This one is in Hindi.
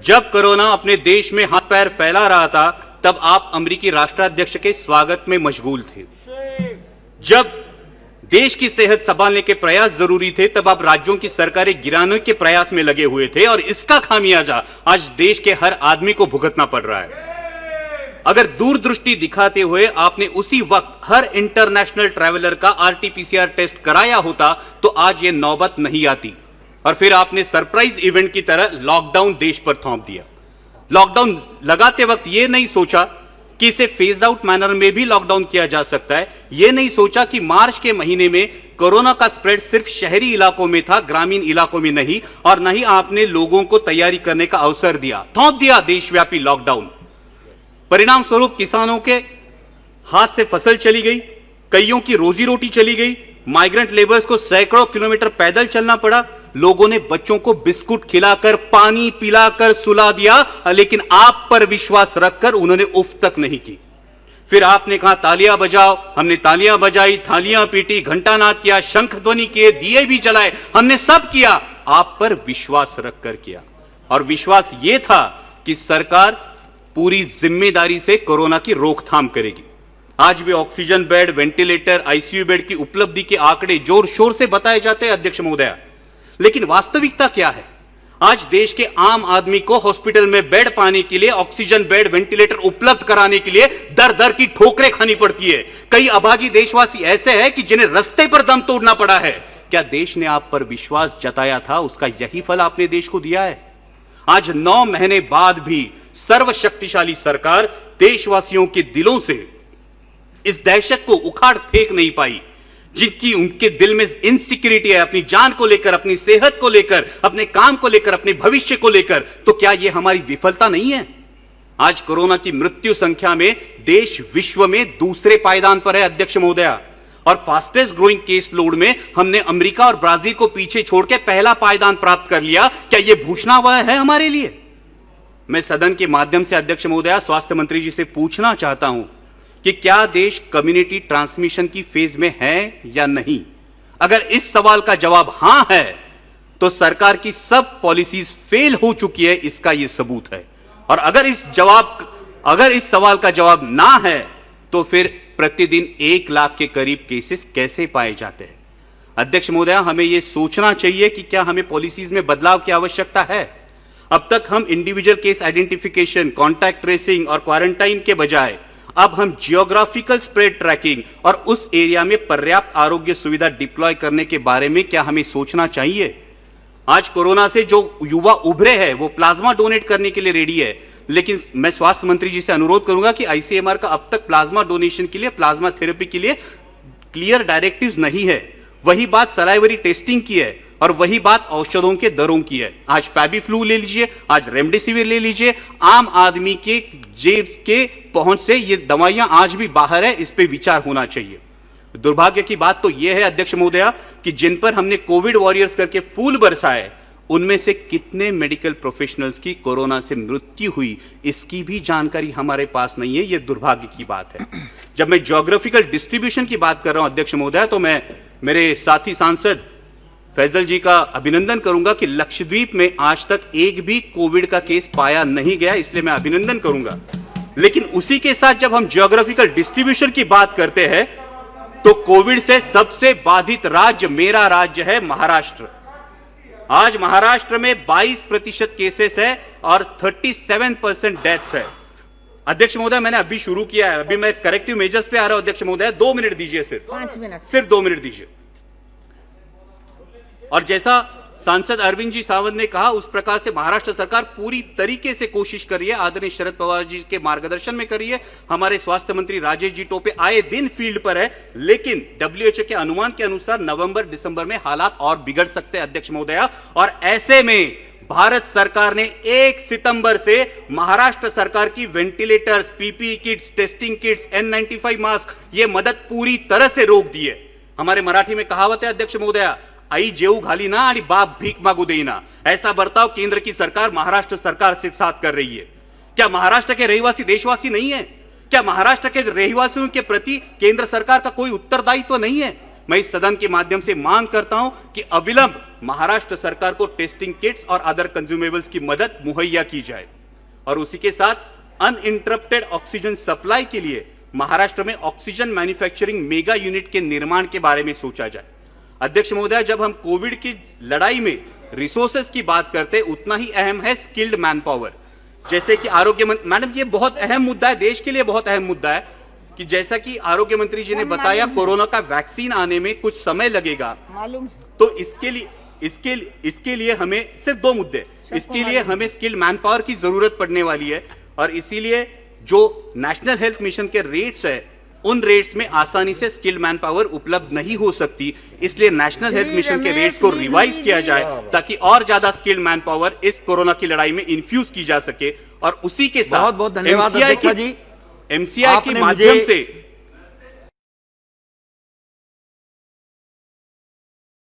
जब कोरोना अपने देश में हाथ पैर फैला रहा था, तब आप अमेरिकी राष्ट्राध्यक्ष के स्वागत में मशगूल थे। जब देश की सेहत संभालने के प्रयास जरूरी थे, तब आप राज्यों की सरकारें गिराने के प्रयास में लगे हुए थे, और इसका खामियाजा आज देश के हर आदमी को भुगतना पड़ रहा है। अगर दूरदृष्टि दिखाते हुए आपने उसी वक्त हर इंटरनेशनल ट्रैवलर का आरटीपीसीआर टेस्ट कराया होता, तो आज यह नौबत नहीं आती। और फिर आपने सरप्राइज इवेंट की तरह लॉकडाउन देश पर थोप दिया। लॉकडाउन लगाते वक्त यह नहीं सोचा कि इसे फेज्ड आउट मैनर में भी लॉकडाउन किया जा सकता है। यह नहीं सोचा कि मार्च के महीने में कोरोना का स्प्रेड सिर्फ शहरी इलाकों में था, ग्रामीण इलाकों में नहीं। और नहीं आपने लोगों को तैयारी करने का अवसर दिया, थोप दिया देशव्यापी लॉकडाउन। परिणाम स्वरूप किसानों के हाथ से फसल चली गई, कईयों की रोजी रोटी चली गई, माइग्रेंट लेबर्स को सैकड़ों किलोमीटर पैदल चलना पड़ा। लोगों ने बच्चों को बिस्कुट खिलाकर, पानी पिलाकर सुला दिया, लेकिन आप पर विश्वास रखकर उन्होंने उफ तक नहीं की। फिर आपने कहा तालियां बजाओ, हमने तालियां बजाई, थालियां पीटी, घंटानाद किया, शंख ध्वनि किए, दिए भी जलाए, हमने सब किया, आप पर विश्वास रखकर किया। और विश्वास यह था कि सरकार पूरी जिम्मेदारी से कोरोना की रोकथाम करेगी। आज भी oxygen bed, ventilator, ICU bed की उपलब्धि के आंकड़े जोर शोर से बताए जाते हैं अध्यक्ष महोदया, लेकिन वास्तविकता क्या है? आज देश के आम आदमी को हॉस्पिटल में बेड पाने के लिए, ऑक्सीजन बेड, वेंटिलेटर उपलब्ध कराने के लिए दर दर की ठोकरें खानी पड़ती है। कई अभागी देशवासी ऐसे हैं कि जिन्हें रास्ते पर दम तोड़ना पड़ा है। क्या देश ने आप पर विश्वास जताया था, उसका यही फल आपने देश को दिया है? आज 9 महीने बाद भी सर्वशक्तिशाली सरकार देशवासियों के दिलों से इस दहशत को उखाड़ फेंक नहीं पाई, जिनकी उनके दिल में इनसिक्योरिटी है, अपनी जान को लेकर, अपनी सेहत को लेकर, अपने काम को लेकर, अपने भविष्य को लेकर। तो क्या यह हमारी विफलता नहीं है? आज कोरोना की मृत्यु संख्या में देश विश्व में दूसरे पायदान पर है अध्यक्ष महोदया, और फास्टेस्ट ग्रोइंग केस लोड में हमने अमेरिका और ब्राजील को पीछे छोड़ के पहला पायदान प्राप्त कर लिया। क्या यह भूषणावह है हमारे लिए? मैं सदन के माध्यम से अध्यक्ष महोदया स्वास्थ्य मंत्री जी से पूछना चाहता हूं कि क्या देश कम्युनिटी ट्रांसमिशन की फेज में है या नहीं? अगर इस सवाल का जवाब हां है, तो सरकार की सब पॉलिसीज फेल हो चुकी है, इसका यह सबूत है। और अगर इस सवाल का जवाब ना है, तो फिर प्रतिदिन 1 लाख के करीब केसेस कैसे पाए जाते हैं? अध्यक्ष महोदया, हमें यह सोचना चाहिए कि क्या हमें पॉलिसीज में बदलाव की आवश्यकता है। अब तक हम individual case identification, contact tracing और क्वारंटाइन के बजाय अब हम जियोग्राफिकल स्प्रेड ट्रैकिंग और उस एरिया में पर्याप्त आरोग्य सुविधा डिप्लॉय करने के बारे में क्या हमें सोचना चाहिए? आज कोरोना से जो युवा उभरे हैं वो प्लाज्मा डोनेट करने के लिए रेडी है, लेकिन मैं स्वास्थ्य मंत्री जी से अनुरोध करूंगा कि आईसीएमआर का अब तक प्लाज्मा डोनेशन के लिए, प्लाज्मा थेरेपी के लिए क्लियर डायरेक्टिव्स नहीं है। वही बात सलाइवरी टेस्टिंग की है, और वही बात औषधों के दरों की है। आज फैबीफ्लू ले लीजिए, आज रेमडेसिविर ले लीजिए, आम आदमी के जेब के पहुंच से ये दवाइयां आज भी बाहर है, इस पे विचार होना चाहिए। दुर्भाग्य की बात तो यह है अध्यक्ष महोदया कि जिन पर हमने कोविड वॉरियर्स करके फूल बरसाए, उनमें से कितने मेडिकल प्रोफेशनल्स की कोरोना से मृत्यु हुई, इसकी भी जानकारी हमारे पास नहीं है। यह दुर्भाग्य की बात है। जब मैं ज्योग्राफिकल डिस्ट्रीब्यूशन की बात कर रहा हूं अध्यक्ष महोदया, तो मैं मेरे साथी सांसद फैजल जी का अभिनंदन करूंगा कि लक्षद्वीप में आज तक एक भी कोविड का केस पाया नहीं गया, इसलिए मैं अभिनंदन करूंगा। लेकिन उसी के साथ जब हम ज्योग्राफिकल डिस्ट्रीब्यूशन की बात करते हैं, तो कोविड से सबसे बाधित राज्य मेरा राज्य है महाराष्ट्र। आज महाराष्ट्र में 22% केसेस है और 37% डेथ्स है। अध्यक्ष महोदय, मैंने अभी शुरू किया है, अभी मैं करेक्टिव मेजर्स पे आ रहा हूं अध्यक्ष महोदय, 2 मिनट दीजिए, सिर्फ 5 मिनट, सिर्फ 2 मिनट दीजिए। और जैसा सांसद अरविंद जी सावंत ने कहा, उस प्रकार से महाराष्ट्र सरकार पूरी तरीके से कोशिश कर रही है, आदरणीय शरद पवार जी के मार्गदर्शन में कर रही है। हमारे स्वास्थ्य मंत्री राजेश जी टोपे आए दिन फील्ड पर है, लेकिन डब्ल्यूएचओ के अनुमान के अनुसार नवंबर दिसंबर में हालात और बिगड़ सकते हैं अध्यक्ष महोदया। और ऐसे में भारत सरकार ने 1 सितंबर से महाराष्ट्र सरकार की ventilators, PPE kits, testing kits, N95 mask, ये मदद पूरी तरह से रोक दी है। हमारे मराठी में कहावत है अध्यक्ष महोदया, आई जेऊ घाली ना आणि बाप भीक मागू देना। ऐसा बर्ताव केंद्र की सरकार महाराष्ट्र सरकार से साथ कर रही है। क्या महाराष्ट्र के रहवासी देशवासी नहीं है? क्या महाराष्ट्र के रहवासियों के प्रति केंद्र सरकार का कोई उत्तरदायित्व नहीं है? मैं इस सदन के माध्यम से मांग करता हूं कि अविलंब महाराष्ट्र सरकार को टेस्टिंग किट्स और अदर कंज्यूमेबल्स की मदद मुहैया की जाए और उसी के साथ अनइंटरप्टेड ऑक्सीजन सप्लाई के लिए महाराष्ट्र में ऑक्सीजन मैन्युफैक्चरिंग मेगा यूनिट के निर्माण के बारे में सोचा जाए। अध्यक्ष महोदय, जब हम कोविड की लड़ाई में रिसोर्सेज की बात करते हैं, उतना ही अहम है स्किल्ड मैन पावर। जैसे कि आरोग्य मंत्री, मैडम ये बहुत अहम मुद्दा है, देश के लिए बहुत अहम मुद्दा है कि जैसा कि आरोग्य मंत्री जी ने बताया कोरोना का वैक्सीन आने में कुछ समय लगेगा, मालूम। तो इसके लिए हमें सिर्फ दो मुद्दे, इसके लिए हमें स्किल्ड मैन पावर की जरूरत पड़ने वाली है और इसीलिए जो नेशनल हेल्थ मिशन के रेट्स है उन रेट्स में आसानी से स्किल्ड मैन पावर उपलब्ध नहीं हो सकती, इसलिए नेशनल हेल्थ मिशन के रेट्स को रिवाइज किया जाए ताकि और ज्यादा स्किल्ड मैन पावर इस कोरोना की लड़ाई में इन्फ्यूज की जा सके और उसी के साथ बहुत बहुत धन्यवाद अध्यक्ष जी। एमसीआई के माध्यम से